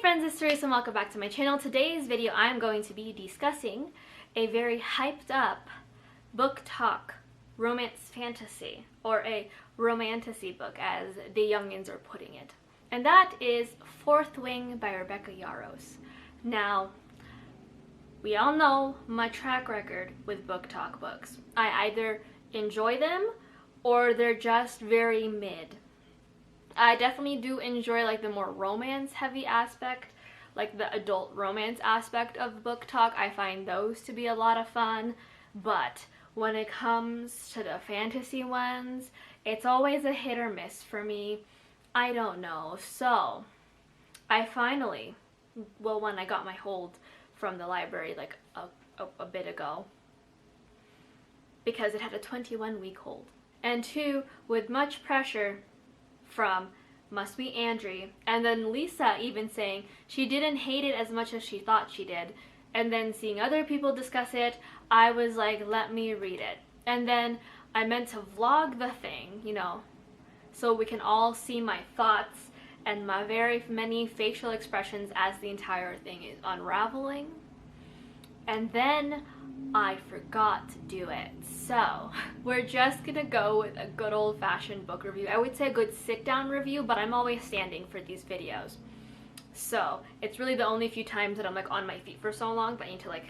friends, it's Teresa and welcome back to my channel. Today's video I'm going to be discussing a very hyped up book talk romance fantasy, or a romantasy book as the youngins are putting it. And that is Fourth Wing by Rebecca Yarros. Now, we all know my track record with book talk books. I either enjoy them or they're just very mid. I definitely do enjoy like the more romance heavy aspect, like the adult romance aspect of book talk. I find those to be a lot of fun, but when it comes to the fantasy ones, it's always a hit or miss for me. I don't know. So I finally, well, when I got my hold from the library like a bit ago, because it had a 21-week hold, and two, with much pressure from Must Be Andrew, and then Lisa even saying she didn't hate it as much as she thought she did, and then seeing other people discuss it, I was like, let me read it. And then I meant to vlog the thing, you know, so we can all see my thoughts and my very many facial expressions as the entire thing is unraveling. And then I forgot to do it. So we're just gonna go with a good old-fashioned book review. I would say a good sit-down review, but I'm always standing for these videos. So it's really the only few times that I'm like on my feet for so long that I need to like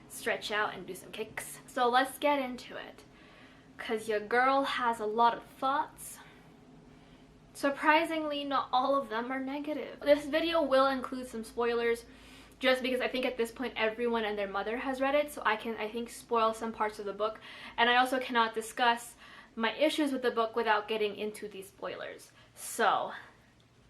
stretch out and do some kicks. So let's get into it, because your girl has a lot of thoughts. Surprisingly, not all of them are negative. This video will include some spoilers, just because I think at this point everyone and their mother has read it, so I can, I think, spoil some parts of the book. And I also cannot discuss my issues with the book without getting into these spoilers. So,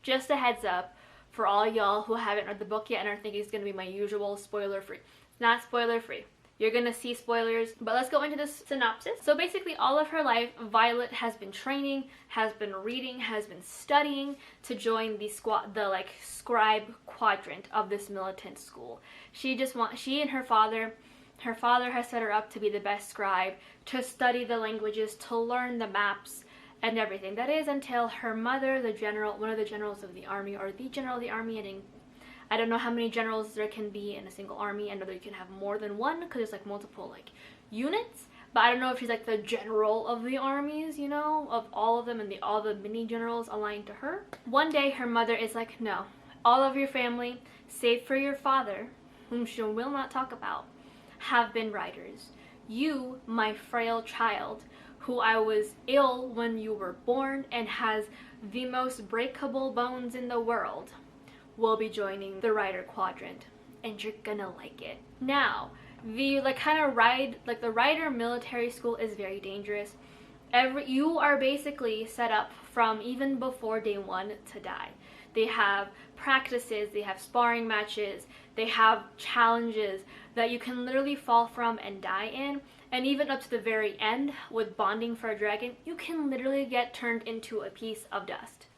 just a heads up for all y'all who haven't read the book yet and are thinking it's going to be my usual spoiler-free. It's not spoiler-free. You're gonna see spoilers, but let's go into this synopsis. So basically all of her life, Violet has been training, has been reading, has been studying to join the scribe quadrant of this militant school. She and her father has set her up to be the best scribe, to study the languages, to learn the maps and everything. That is until her mother, the general, one of the generals of the army, or the general of the army, I don't know how many generals there can be in a single army. I know that you can have more than one because there's like multiple like units, but I don't know if she's like the general of the armies, you know, of all of them, and all the mini generals aligned to her. One day her mother is like, no, all of your family, save for your father, whom she will not talk about, have been writers. You, my frail child, who I was ill when you were born and has the most breakable bones in the world, will be joining the writer quadrant, and you're gonna like it. Now, the the writer military school is very dangerous. You are basically set up from even before day one to die. They have practices, they have sparring matches, they have challenges that you can literally fall from and die in, and even up to the very end with bonding for a dragon, you can literally get turned into a piece of dust.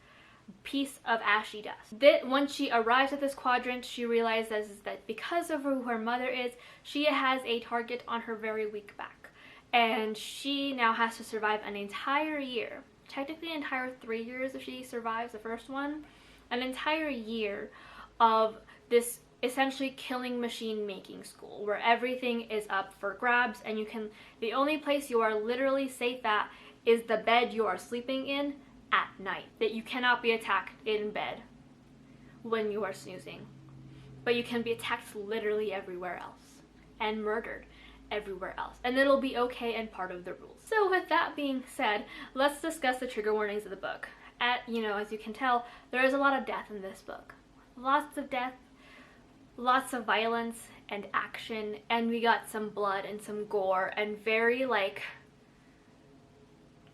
Piece of ashy dust. Once she arrives at this quadrant, she realizes that because of who her mother is, she has a target on her very weak back, and she now has to survive an entire year, technically an entire 3 years if she survives the first one, an entire year of this essentially killing machine making school where everything is up for grabs, and the only place you are literally safe at is the bed you are sleeping in at night. That you cannot be attacked in bed when you are snoozing, but you can be attacked literally everywhere else and murdered everywhere else, and it'll be okay and part of the rules. So with that being said, let's discuss the trigger warnings of the book. As you can tell, there is a lot of death in this book. Lots of death, lots of violence and action, and we got some blood and some gore and very like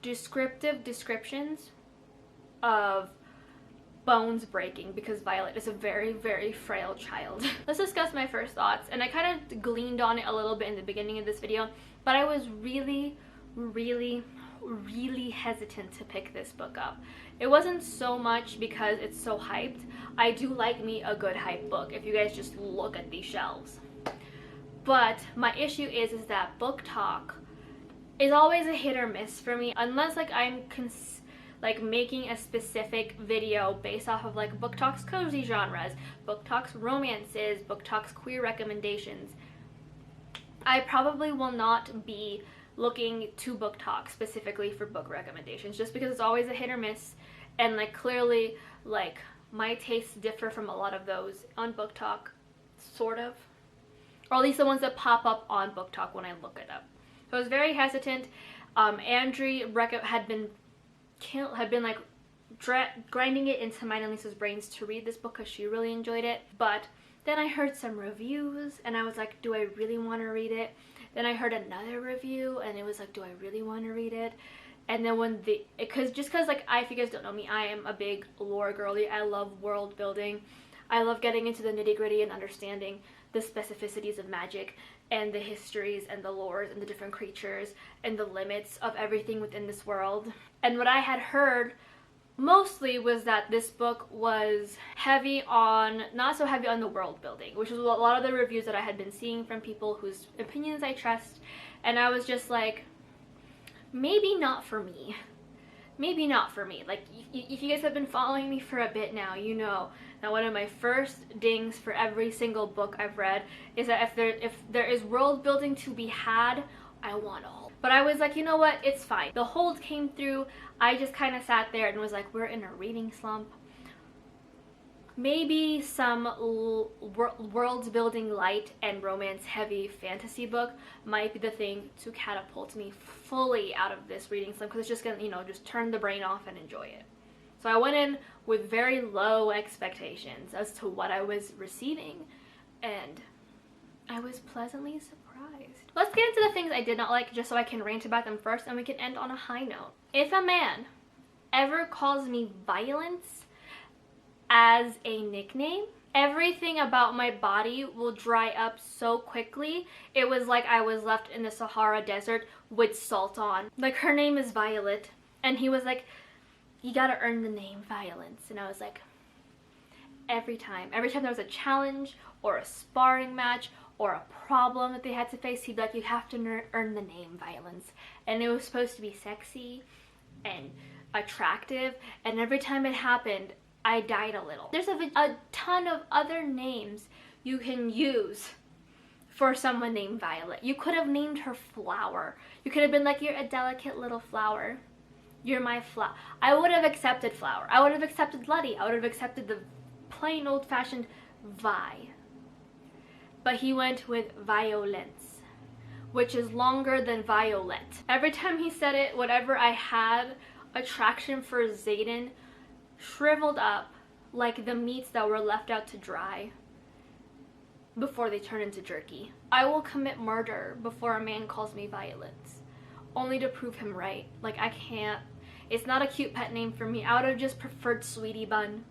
descriptive descriptions of bones breaking, because Violet is a very, very frail child. Let's discuss my first thoughts, and I kind of gleaned on it a little bit in the beginning of this video, but I was really hesitant to pick this book up. It wasn't so much because it's so hyped. I do like me a good hype book if you guys just look at these shelves, but my issue is that book talk is always a hit or miss for me, unless like I'm like making a specific video based off of like Book Talk's cozy genres, Book Talk's romances, Book Talk's queer recommendations, I probably will not be looking to Book Talk specifically for book recommendations, just because it's always a hit or miss, and like clearly like my tastes differ from a lot of those on Book Talk, sort of, or at least the ones that pop up on Book Talk when I look it up. So I was very hesitant. Andrea had been like grinding it into mine and Lisa's brains to read this book because she really enjoyed it, but then I heard some reviews and I was like, do I really want to read it? Then I heard another review and it was like, do I really want to read it? And then when because like, if you guys don't know me, I am a big lore girly. I love world building. I love getting into the nitty gritty and understanding the specificities of magic and the histories and the lores and the different creatures and the limits of everything within this world. And what I had heard mostly was that this book was not so heavy on the world building, which is a lot of the reviews that I had been seeing from people whose opinions I trust. And I was just like, maybe not for me. Maybe not for me. Like, if you guys have been following me for a bit now, you know that one of my first dings for every single book I've read is that if there is world building to be had, I want a hold. But I was like, you know what, it's fine. The hold came through. I just kind of sat there and was like, we're in a reading slump. Maybe some world building light and romance heavy fantasy book might be the thing to catapult me fully out of this reading slump, because it's just gonna, you know, just turn the brain off and enjoy it. So I went in with very low expectations as to what I was receiving, and I was pleasantly surprised. Let's get into the things I did not like, just so I can rant about them first and we can end on a high note. If a man ever calls me violence as a nickname, everything about my body will dry up so quickly. It was like I was left in the Sahara Desert with salt on. Like, her name is Violet, and he was like, you gotta earn the name Violence. And I was like, every time there was a challenge or a sparring match or a problem that they had to face, he'd be like, you have to earn the name Violence. And it was supposed to be sexy and attractive, and every time it happened, I died a little. There's a ton of other names you can use for someone named Violet. You could have named her Flower. You could have been like, you're a delicate little flower. You're my flower. I would have accepted Flower. I would have accepted Letty. I would have accepted the plain old-fashioned Vi. But he went with Violence, which is longer than Violet. Every time he said it, whatever I had attraction for Zayden shriveled up like the meats that were left out to dry before they turn into jerky. I will commit murder before a man calls me Violence, only to prove him right. Like, I can't. It's not a cute pet name for me. I would have just preferred Sweetie Bun,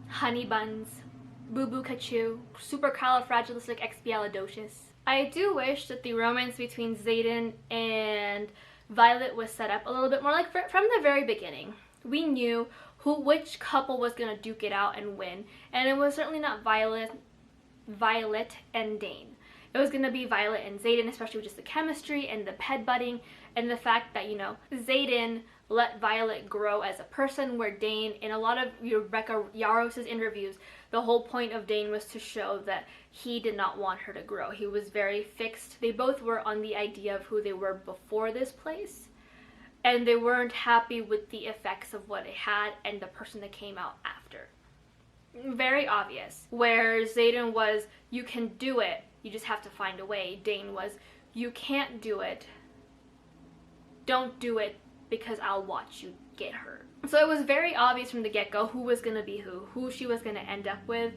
Honey Buns, Boo Boo Kachoo, Supercalifragilisticexpialidocious. I do wish that the romance between Zayden and Violet was set up a little bit more, like from the very beginning. We knew which couple was gonna duke it out and win, and it was certainly not Violet and Dane. It was gonna be Violet and Zayden, especially with just the chemistry and the ped butting and the fact that, you know, Zayden let Violet grow as a person, where Dane, in a lot of Rebecca Yarros' interviews, the whole point of Dane was to show that he did not want her to grow. He was very fixed. They both were on the idea of who they were before this place, and they weren't happy with the effects of what it had and the person that came out after. Very obvious. Where Zayden was, you can do it, you just have to find a way. Dane was, you can't do it, don't do it because I'll watch you get hurt. So it was very obvious from the get-go who was going to be who she was going to end up with,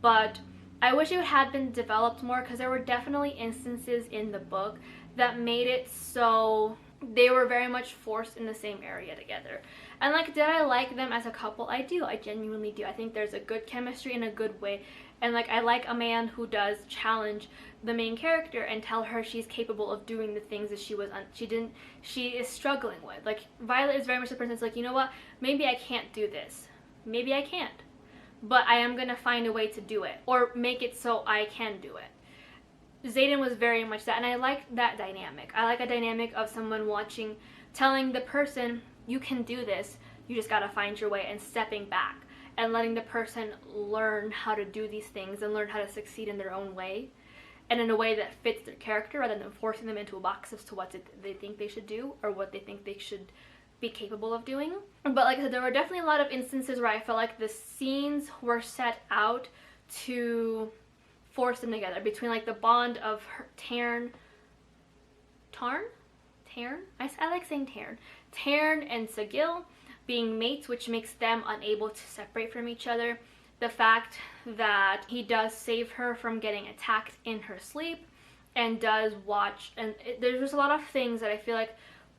but I wish it had been developed more, because there were definitely instances in the book that made it so they were very much forced in the same area together. And like, did I like them as a couple? I do. I genuinely do. I think there's a good chemistry in a good way. And like, I like a man who does challenge the main character and tell her she's capable of doing the things that she is struggling with. Like, Violet is very much the person that's like, you know what, maybe I can't do this. Maybe I can't. But I am gonna find a way to do it, or make it so I can do it. Zayden was very much that, and I like that dynamic. I like a dynamic of someone telling the person you can do this, you just gotta find your way, and stepping back and letting the person learn how to do these things and learn how to succeed in their own way and in a way that fits their character rather than forcing them into a box as to what they think they should do or what they think they should be capable of doing. But like I said, there were definitely a lot of instances where I felt like the scenes were set out to force them together, between like the bond of Tarn, I like saying Tarn and Sigil being mates, which makes them unable to separate from each other. The fact that he does save her from getting attacked in her sleep and does watch, and there's just a lot of things that I feel like,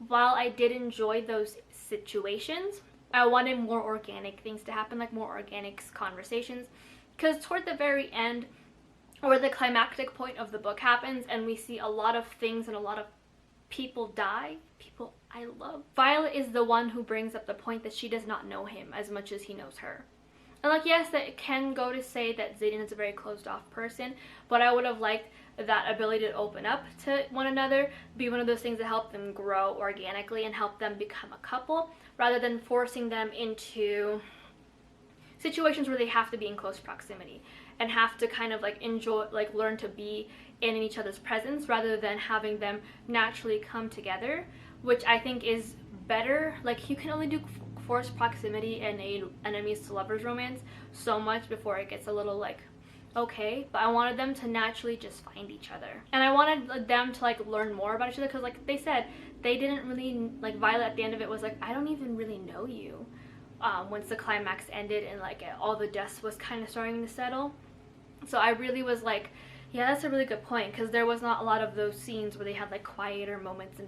while I did enjoy those situations, I wanted more organic things to happen, like more organic conversations, because toward the very end, where the climactic point of the book happens and we see a lot of things and a lot of people die, people I love, Violet is the one who brings up the point that she does not know him as much as he knows her. And like, yes, that can go to say that Zayden is a very closed off person, but I would have liked that ability to open up to one another be one of those things that help them grow organically and help them become a couple, rather than forcing them into situations where they have to be in close proximity and have to kind of like enjoy, like learn to be in each other's presence, rather than having them naturally come together, which I think is better. Like, you can only do forced proximity in a enemies to lovers romance so much before it gets a little like okay, but I wanted them to naturally just find each other, and I wanted them to like learn more about each other, because like they said, they didn't really, like Violet at the end of it was like, I don't even really know you, once the climax ended and like all the dust was kind of starting to settle. So I really was like, yeah, that's a really good point, because there was not a lot of those scenes where they had like quieter moments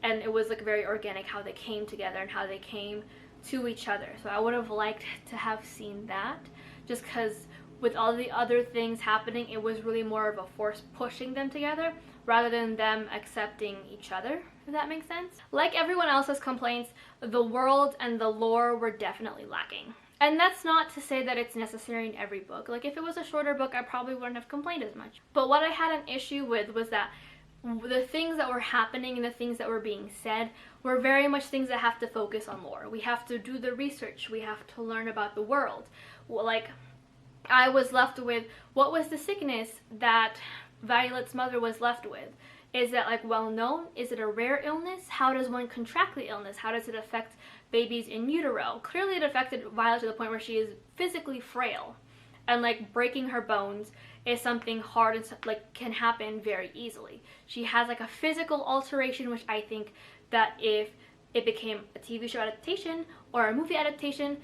and it was like very organic how they came together and how they came to each other. So I would have liked to have seen that, just because with all the other things happening, it was really more of a force pushing them together rather than them accepting each other, if that makes sense. Like everyone else's complaints, the world and the lore were definitely lacking. And that's not to say that it's necessary in every book. Like, if it was a shorter book, I probably wouldn't have complained as much. But what I had an issue with was that the things that were happening and the things that were being said were very much things that have to focus on lore. We have to do the research. We have to learn about the world. Like, I was left with, what was the sickness that Violet's mother was left with? Is that like well known? Is it a rare illness? How does one contract the illness? How does it affect babies in utero? Clearly it affected Violet to the point where she is physically frail, and like breaking her bones is something hard and like can happen very easily. She has like a physical alteration, which I think that if it became a TV show adaptation or a movie adaptation,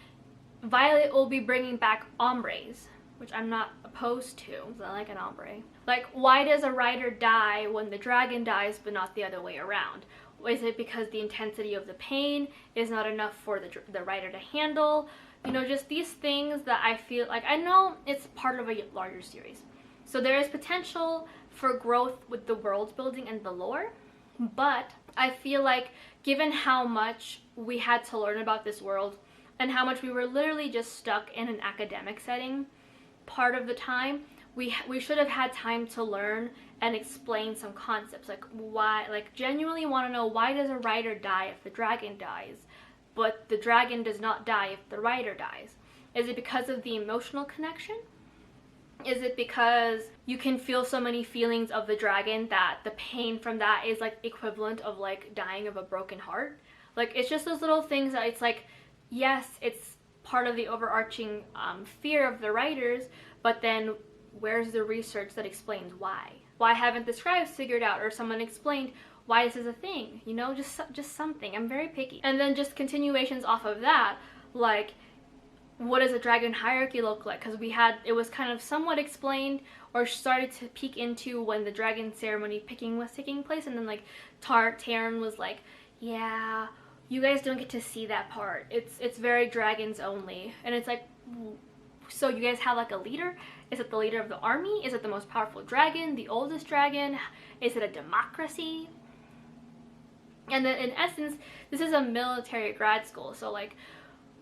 Violet will be bringing back hombres, which I'm not opposed to, because I like an ombre. Like, why does a rider die when the dragon dies but not the other way around? Is it because the intensity of the pain is not enough for the rider to handle? You know, just these things that I feel like, I know it's part of a larger series, so there is potential for growth with the world building and the lore, but I feel like given how much we had to learn about this world and how much we were literally just stuck in an academic setting part of the time, we should have had time to learn and explain some concepts, like why, like genuinely want to know, why does a rider die if the dragon dies, but the dragon does not die if the rider dies? Is it because of the emotional connection? Is it because you can feel so many feelings of the dragon that the pain from that is like equivalent of like dying of a broken heart? Like, it's just those little things that it's like, yes, it's part of the overarching fear of the writers, but then where's the research that explains why? Why haven't the scribes figured out, or someone explained why this is a thing? You know, just something. I'm very picky. And then just continuations off of that, like, what does a dragon hierarchy look like? Because it was kind of somewhat explained or started to peek into when the dragon ceremony picking was taking place, and then like Tarn was like, yeah, you guys don't get to see that part. It's very dragons only. And it's like, so you guys have like a leader? Is it the leader of the army? Is it the most powerful dragon? The oldest dragon? Is it a democracy? And then in essence, this is a military grad school. So like,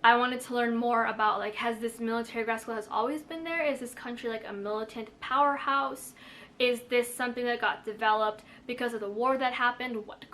I wanted to learn more about like, has this military grad school has always been there? Is this country like a militant powerhouse? Is this something that got developed because of the war that happened? What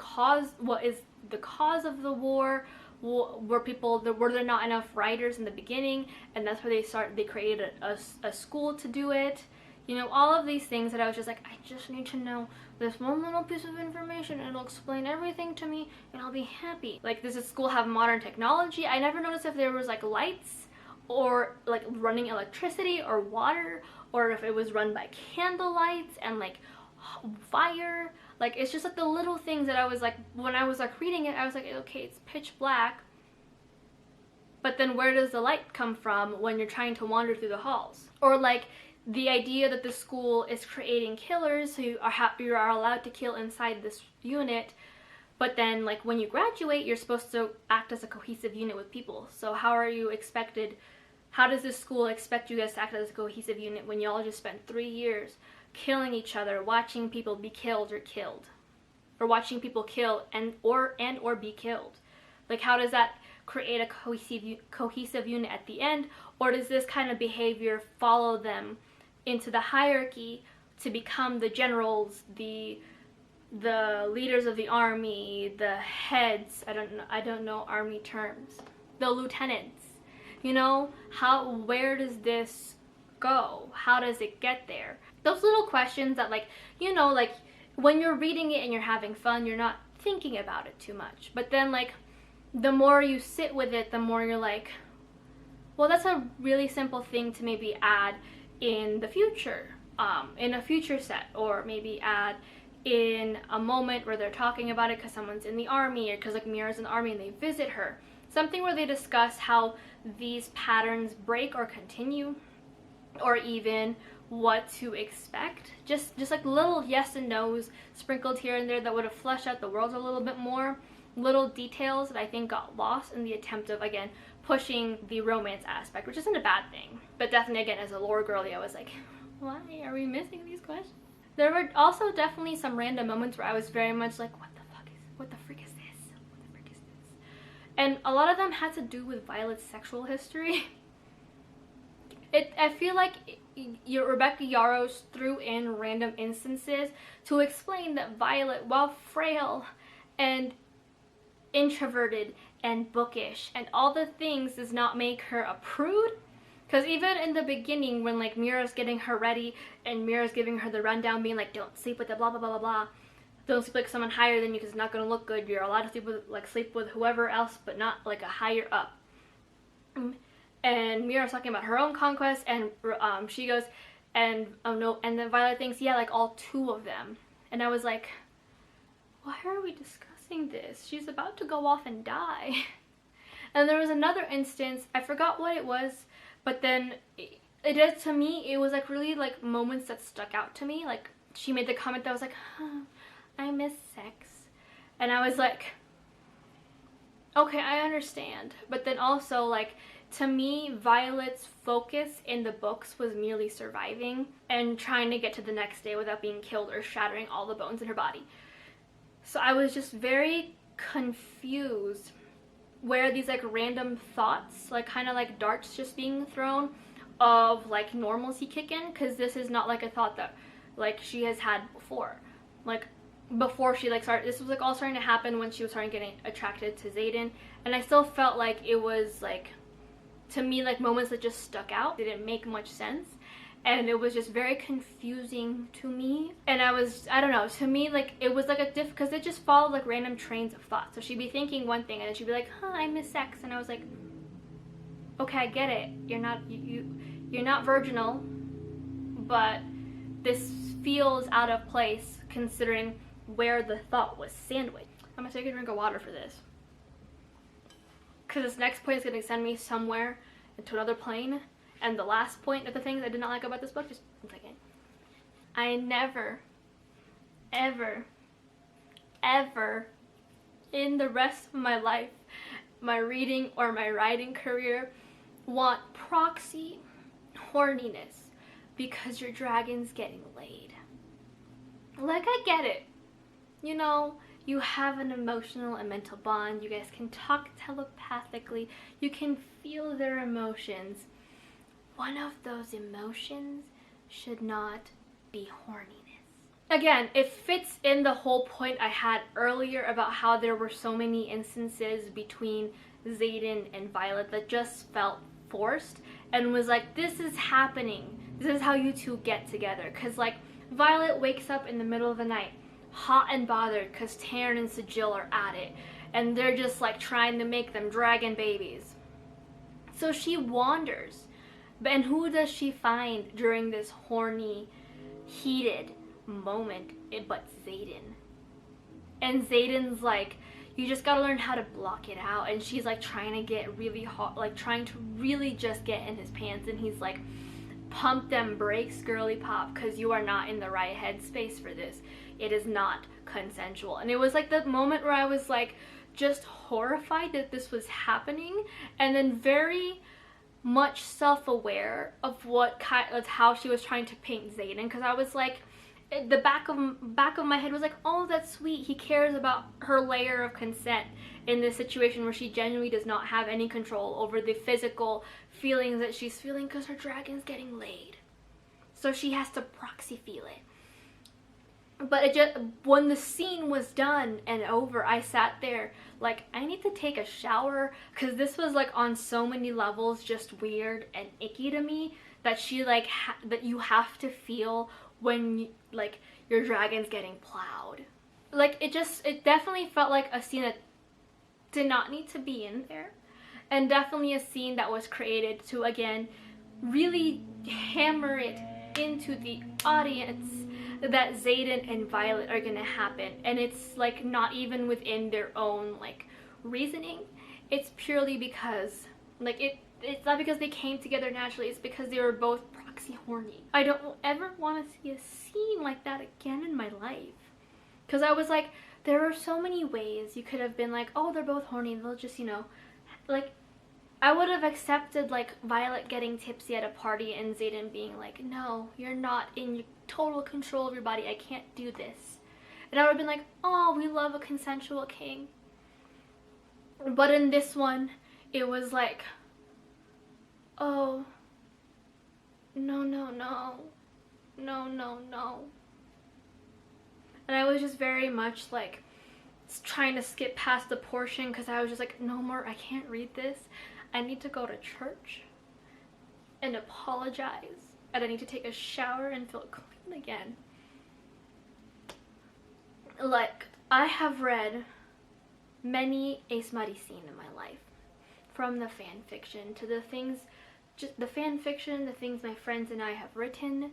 is the cause of the war? were there not enough writers in the beginning, and that's why they created a school to do it. You know, all of these things that I was just like, I just need to know this one little piece of information and it'll explain everything to me and I'll be happy. Like, does the school have modern technology? I never noticed if there was like lights or like running electricity or water, or if it was run by candle lights and like fire. Like, it's just like the little things that I was like, when I was like reading it, I was like, okay, it's pitch black, but then where does the light come from when you're trying to wander through the halls? Or like the idea that the school is creating killers who are allowed to kill inside this unit, but then like when you graduate, you're supposed to act as a cohesive unit with people. So how does this school expect you guys to act as a cohesive unit when y'all just spent 3 years killing each other, watching people be killed, or watching people kill and or be killed? Like, how does that create a cohesive unit at the end? Or does this kind of behavior follow them into the hierarchy to become the generals, the leaders of the army, the heads, I don't know army terms, the lieutenants? You know, where does this go? How does it get there? Those little questions that, like, you know, like when you're reading it and you're having fun, you're not thinking about it too much. But then like the more you sit with it, the more you're like, well, that's a really simple thing to maybe add in the future, in a future set, or maybe add in a moment where they're talking about it because someone's in the army, or because like Mira's in the army and they visit her. Something where they discuss how these patterns break or continue, or even what to expect. Just like little yes and no's sprinkled here and there that would have fleshed out the world a little bit more. Little details that I think got lost in the attempt of, again, pushing the romance aspect, which isn't a bad thing. But definitely, again, as a lore girly, I was like, why are we missing these questions? There were also definitely some random moments where I was very much like, what the frick is this? What the frick is this? And a lot of them had to do with Violet's sexual history. I feel like Rebecca Yarros threw in random instances to explain that Violet, while frail and introverted and bookish and all the things, does not make her a prude. Because even in the beginning, when like Mira's getting her ready and Mira's giving her the rundown, being like, don't sleep with the blah blah blah blah blah, don't sleep like someone higher than you because it's not going to look good, you're allowed to sleep with whoever else, but not like a higher up. And Mira's talking about her own conquest, and she goes, and oh no, and then Violet thinks, yeah, like all 2 of them. And I was like, why are we discussing this? She's about to go off and die. And there was another instance, I forgot what it was, but then to me, it was like really like moments that stuck out to me. Like, she made the comment that was like, I miss sex. And I was like, okay, I understand. But then also, like, to me, Violet's focus in the books was merely surviving and trying to get to the next day without being killed or shattering all the bones in her body. So I was just very confused where these like random thoughts, like kind of like darts just being thrown of like normalcy kick in, because this is not like a thought that like she has had before. Like before she like started, this was like all starting to happen when she was starting getting attracted to Zayden, and I still felt like it was like, to me, like moments that just stuck out, didn't make much sense, and it was just very confusing to me. And I don't know, to me, like it was like a because it just followed like random trains of thought. So she'd be thinking one thing and then she'd be like, I miss sex, and I was like, okay, I get it, you're not virginal, but this feels out of place considering where the thought was sandwiched. I'm gonna take a drink of water for this, because this next point is going to send me somewhere into another plane. And the last point of the things I did not like about this book, just one second. I never, ever, ever in the rest of my life, my reading or my writing career, want proxy horniness because your dragon's getting laid. Like, I get it. You know, you have an emotional and mental bond. You guys can talk telepathically. You can feel their emotions. One of those emotions should not be horniness. Again, it fits in the whole point I had earlier about how there were so many instances between Zayden and Violet that just felt forced and was like, this is happening. This is how you two get together. Because, like, Violet wakes up in the middle of the night, hot and bothered because Taryn and Sigil are at it. And they're just, like, trying to make them dragon babies. So she wanders. And who does she find during this horny, heated moment but Zayden? And Zayden's like, you just gotta learn how to block it out. And she's like trying to get really hot, like trying to really just get in his pants. And he's like, pump them brakes, girly pop, because you are not in the right headspace for this. It is not consensual. And it was like the moment where I was like just horrified that this was happening, and then very much self-aware of how she was trying to paint Zayden, because I was like, the back of my head was like, oh, that's sweet, he cares about her layer of consent in this situation where she genuinely does not have any control over the physical feelings that she's feeling because her dragon's getting laid, so she has to proxy feel it. But it just, when the scene was done and over, I sat there like, I need to take a shower, because this was like on so many levels just weird and icky to me, that she like that you have to feel when like your dragon's getting plowed. Like, it definitely felt like a scene that did not need to be in there, and definitely a scene that was created to, again, really hammer it into the audience that Zayden and Violet are gonna happen. And it's like not even within their own like reasoning. It's purely because like it's not because they came together naturally, it's because they were both proxy horny. I don't ever want to see a scene like that again in my life, because I was like, there are so many ways you could have been like, oh, they're both horny, they'll just, you know, like, I would have accepted like Violet getting tipsy at a party and Zayden being like, no, you're not in total control of your body, I can't do this. And I would have been like, oh, we love a consensual king. But in this one, it was like, oh, no, no, no, no, no, no. And I was just very much like trying to skip past the portion, because I was just like, no more, I can't read this. I need to go to church and apologize, and I need to take a shower and feel clean again. Like, I have read many a smutty scene in my life, from the fan fiction to the things, just the fan fiction, the things my friends and I have written,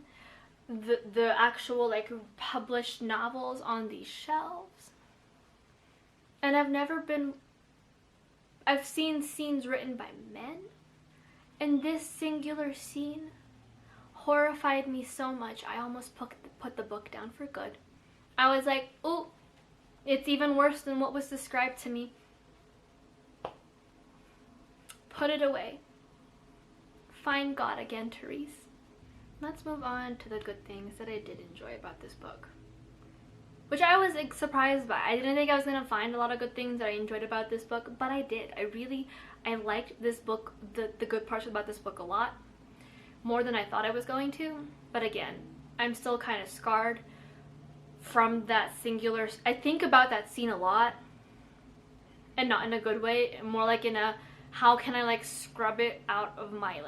the actual like published novels on these shelves. And I've seen scenes written by men, and this singular scene horrified me so much I almost put the book down for good. I was like, oh, it's even worse than what was described to me. Put it away. Find God again, Therese. Let's move on to the good things that I did enjoy about this book, which I was like, surprised by. I didn't think I was going to find a lot of good things that I enjoyed about this book, but I did. I liked this book, the good parts about this book a lot, more than I thought I was going to. But again, I'm still kind of scarred from that singular, I think about that scene a lot, and not in a good way, more like in a, how can I like scrub it out of my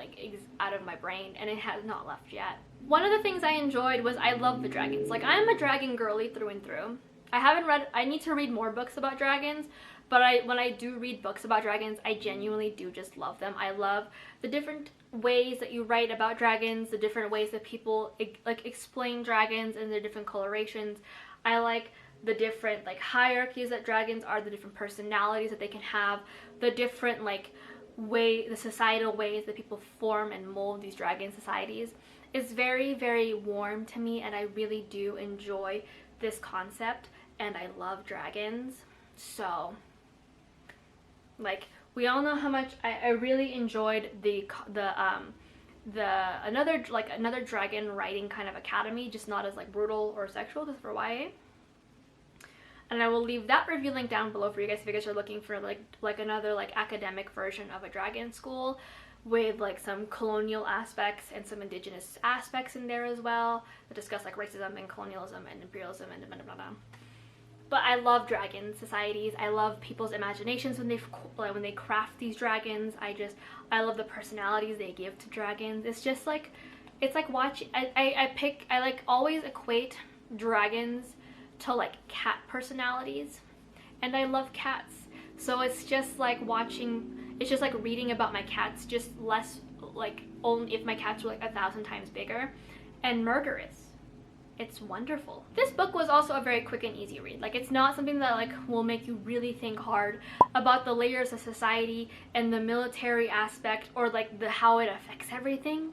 out of my brain, and it has not left yet. One of the things I enjoyed was, I love the dragons. Like, I'm a dragon girly through and through. I need to read more books about dragons, but when I do read books about dragons, I genuinely do just love them. I love the different ways that you write about dragons, the different ways that people like explain dragons and their different colorations. I like the different like hierarchies that dragons are, the different personalities that they can have, the different like the societal ways that people form and mold these dragon societies. It's very, very warm to me, and I really do enjoy this concept, and I love dragons. So like, we all know how much I really enjoyed another dragon writing kind of academy, just not as like brutal or sexual, just for YA. And I will leave that review link down below for you guys if you guys are looking for like another like academic version of a dragon school with like some colonial aspects and some indigenous aspects in there as well, that discuss like racism and colonialism and imperialism and blah, blah, blah. But I love dragon societies. I love people's imaginations when they craft these dragons. I love the personalities they give to dragons. It's just like, it's like watching, I like always equate dragons to like cat personalities, and I love cats. So it's just like watching, it's just like reading about my cats, just less like, only if my cats were like 1,000 times bigger and murderous. It's wonderful. This book was also a very quick and easy read. Like, it's not something that like will make you really think hard about the layers of society and the military aspect, or like how it affects everything.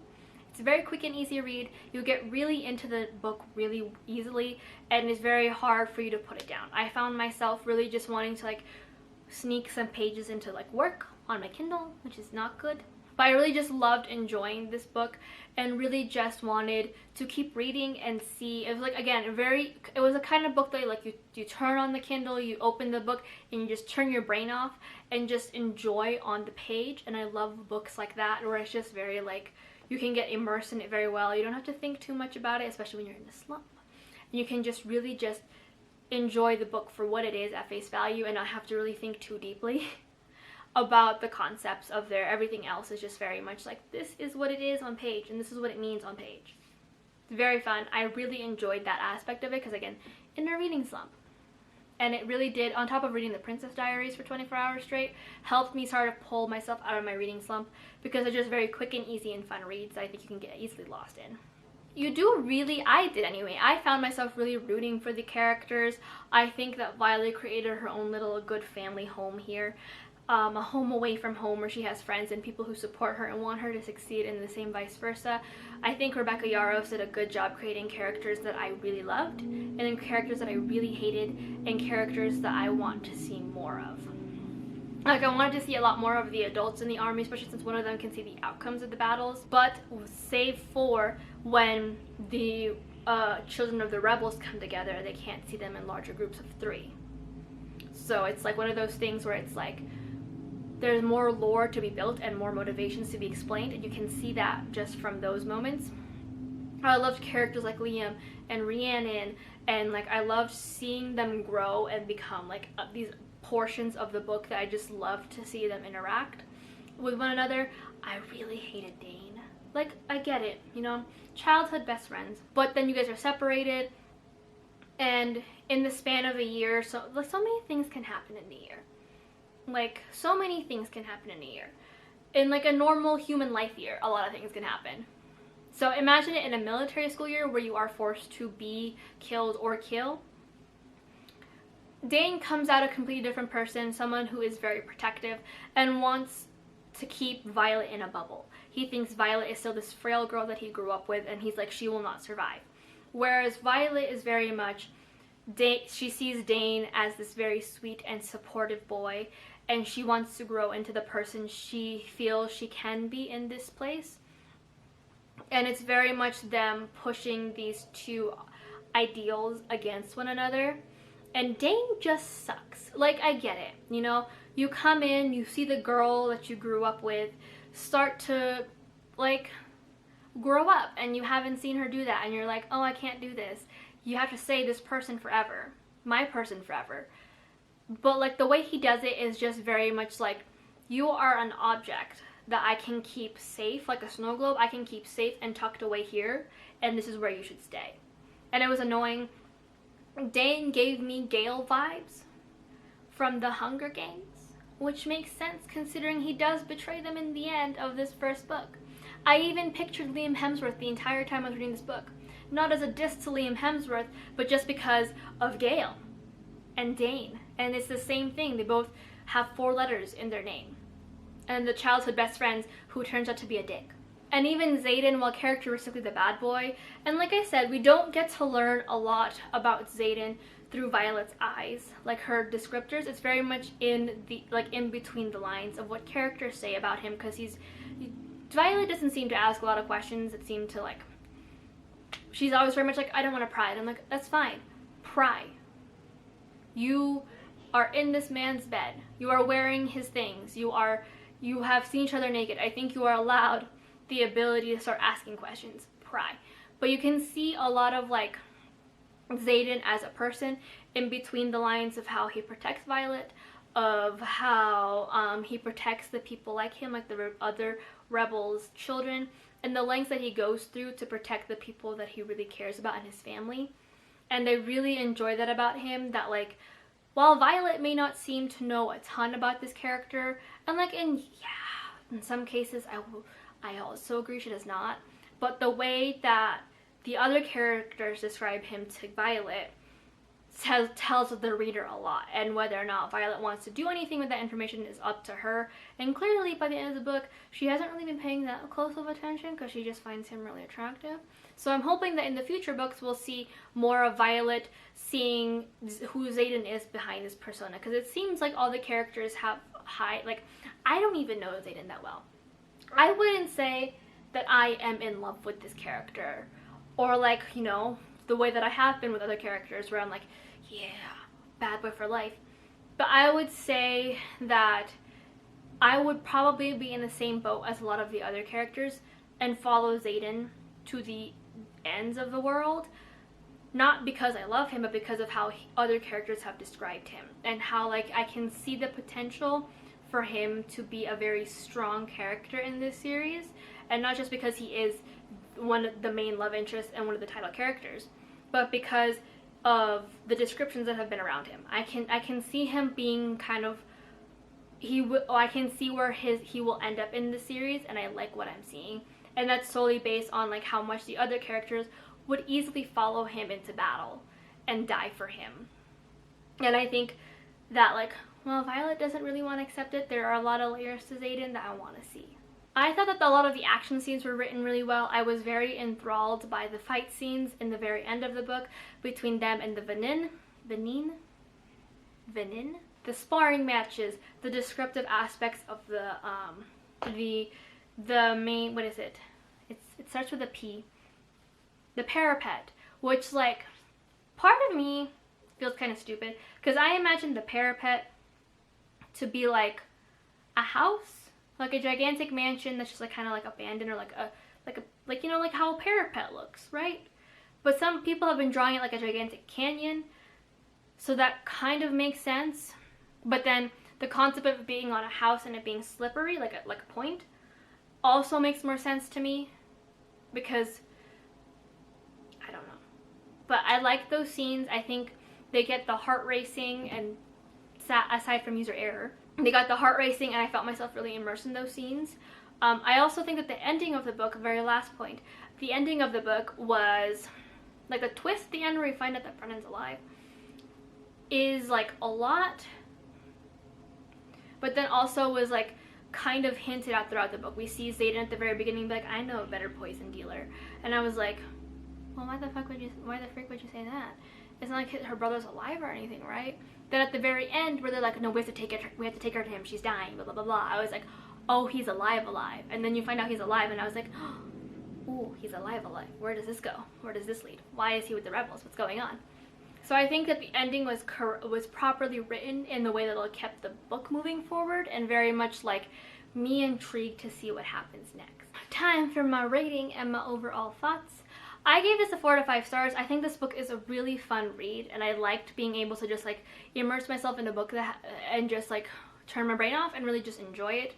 It's a very quick and easy read. You get really into the book really easily, and it's very hard for you to put it down. I found myself really just wanting to like sneak some pages into like work on my Kindle, which is not good. But I really just loved enjoying this book and really just wanted to keep reading and see. It was like, again, it was a kind of book that like you turn on the Kindle, you open the book, and you just turn your brain off and just enjoy on the page. And I love books like that, where it's just very like, you can get immersed in it very well. You don't have to think too much about it, especially when you're in a slump. And you can just really just enjoy the book for what it is at face value and not have to really think too deeply about the concepts of everything else is just very much like, this is what it is on page and this is what it means on page. It's very fun. I really enjoyed that aspect of it because, again, in a reading slump. And it really did, on top of reading the Princess Diaries for 24 hours straight, helped me sort of pull myself out of my reading slump because they're just very quick and easy and fun reads that I think you can get easily lost in. I did anyway, I found myself really rooting for the characters. I think that Violet created her own little good family home here. A home away from home where she has friends and people who support her and want her to succeed, and the same vice versa. I think Rebecca Yarros did a good job creating characters that I really loved, and then characters that I really hated, and characters that I want to see more of. Like, I wanted to see a lot more of the adults in the army, especially since one of them can see the outcomes of the battles, but save for when the children of the rebels come together, they can't see them in larger groups of 3. So it's like one of those things where it's like, there's more lore to be built and more motivations to be explained, and you can see that just from those moments. I loved characters like Liam and Rhiannon, and like I loved seeing them grow and become like these portions of the book that I just loved to see them interact with one another. I really hated Dane. Like, I get it, you know, childhood best friends, but then you guys are separated, and in the span of a year, so many things can happen in the year. Like, so many things can happen in a year. In like a normal human life year, a lot of things can happen. So imagine it in a military school year where you are forced to be killed or kill. Dane comes out a completely different person, someone who is very protective and wants to keep Violet in a bubble. He thinks Violet is still this frail girl that he grew up with, and he's like, she will not survive. Whereas Violet is very much, she sees Dane as this very sweet and supportive boy, and she wants to grow into the person she feels she can be in this place. And it's very much them pushing these two ideals against one another. And Dane just sucks. Like, I get it, you know? You come in, you see the girl that you grew up with start to, like, grow up, and you haven't seen her do that, and you're like, oh, I can't do this. You have to say this person forever. My person forever. But like the way he does it is just very much like, you are an object that I can keep safe, like a snow globe. I can keep safe and tucked away here, and this is where you should stay. And it was annoying. Dane gave me Gale vibes from the Hunger Games, which makes sense considering he does betray them in the end of this first book. I even pictured Liam Hemsworth the entire time I was reading this book. Not as a diss to Liam Hemsworth, but just because of Gale and Dane. And it's the same thing. They both have 4 letters in their name. And the childhood best friends who turns out to be a dick. And even Zayden, while characteristically the bad boy, and like I said, we don't get to learn a lot about Zayden through Violet's eyes, like her descriptors. It's very much in between the lines of what characters say about him, because Violet doesn't seem to ask a lot of questions. It seemed to like, she's always very much like, I don't want to pry. And I'm like, that's fine. Pry. You are in this man's bed. You are wearing his things. You have seen each other naked. I think you are allowed the ability to start asking questions. Pry. But you can see a lot of like Zayden as a person, in between the lines of how he protects Violet, of how he protects the people like him, like the other rebels' children, and the lengths that he goes through to protect the people that he really cares about in his family. And I really enjoy that about him, that like, while Violet may not seem to know a ton about this character, and like in some cases I also agree she does not, but the way that the other characters describe him to Violet tells the reader a lot, and whether or not Violet wants to do anything with that information is up to her. And clearly by the end of the book she hasn't really been paying that close of attention because she just finds him really attractive. So I'm hoping that in the future books we'll see more of Violet seeing who Zayden is behind his persona, because it seems like all the characters have high, like, I don't even know Zayden that well. I wouldn't say that I am in love with this character, or like, you know, the way that I have been with other characters where I'm like, yeah, bad boy for life. But I would say that I would probably be in the same boat as a lot of the other characters and follow Zayden to the ends of the world, not because I love him, but because of how other characters have described him, and how like I can see the potential for him to be a very strong character in this series, and not just because he is one of the main love interests and one of the title characters, but because of the descriptions that have been around him. I can see him being kind of, I can see where he will end up in the series, and I like what I'm seeing. And that's solely based on like how much the other characters would easily follow him into battle and die for him. And I think that like, well, Violet doesn't really want to accept it. There are a lot of layers to Zayden that I want to see. I thought that a lot of the action scenes were written really well. I was very enthralled by the fight scenes in the very end of the book between them and the Venin? The sparring matches, the descriptive aspects of the main, what is it? It starts with a P. The parapet, which like, part of me feels kind of stupid because I imagined the parapet to be like a house, like a gigantic mansion that's just like kind of like abandoned, or like you know, like how a parapet looks, right? But some people have been drawing it like a gigantic canyon, so that kind of makes sense. But then the concept of it being on a house and it being slippery, like a point, also makes more sense to me, because I don't know. But I like those scenes. I think they get the heart racing, and aside from user error, they got the heart racing, and I felt myself really immersed in those scenes. I also think that the ending of the book, very last point, the ending of the book was like a twist at the end where we find out that Brennan's alive, is like a lot, but then also was like kind of hinted at throughout the book. We see Zayden at the very beginning be like, I know a better poison dealer, and I was like, well, why the frick would you say that? It's not like her brother's alive or anything, right? Then at the very end, where they're like, no, we have to take her to him, she's dying, blah blah blah blah, I was like, oh, he's alive, and then you find out he's alive, and I was like, oh, he's alive. Where does this go? Where does this lead? Why is he with the rebels? What's going on? So I think that the ending was properly written in the way that it kept the book moving forward, and very much like me intrigued to see what happens next. Time for my rating and my overall thoughts. I gave this a 4 to 5 stars. I think this book is a really fun read, and I liked being able to just like immerse myself in a book and just like turn my brain off and really just enjoy it.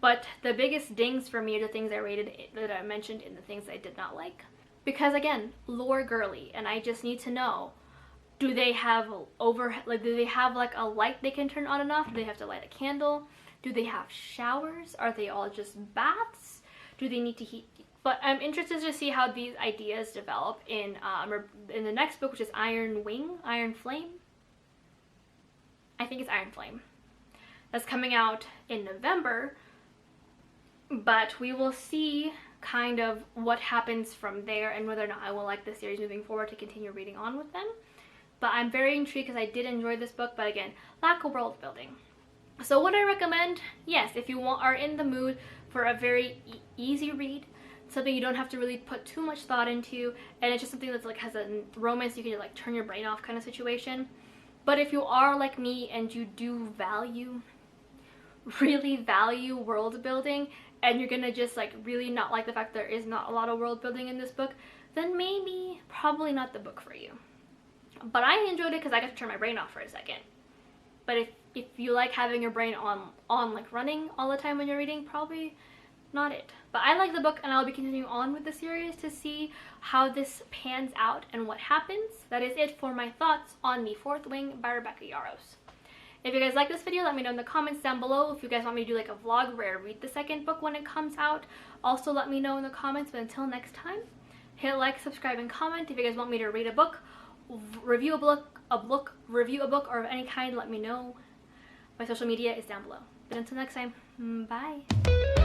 But the biggest dings for me are the things I rated that I mentioned in the things I did not like. Because again, lore girly, and I just need to know, do they have like a light they can turn on and off? Do they have to light a candle? Do they have showers? Are they all just baths? Do they need to heat? But I'm interested to see how these ideas develop in the next book, which is Iron Flame. I think it's Iron Flame. That's coming out in November. But we will see kind of what happens from there, and whether or not I will like the series moving forward to continue reading on with them. But I'm very intrigued because I did enjoy this book, but again, lack of world building. So would I recommend? Yes, if you are in the mood for a very easy read, something you don't have to really put too much thought into, and it's just something that's like has a romance you can like turn your brain off kind of situation. But if you are like me and you do really value world building, and you're gonna just like really not like the fact there is not a lot of world building in this book, then maybe probably not the book for you. but I enjoyed it because I got to turn my brain off for a second. But if you like having your brain on like running all the time when you're reading, probably not it. But I like the book, and I'll be continuing on with the series to see how this pans out and what happens. That is it for my thoughts on The Fourth Wing by Rebecca Yarros. If you guys like this video, let me know in the comments down below. If you guys want me to do like a vlog where I read the second book when it comes out, also let me know in the comments. But until next time, hit like, subscribe, and comment. If you guys want me to read a book, review a book, review a book, or of any kind, let me know. My social media is down below. But until next time, bye.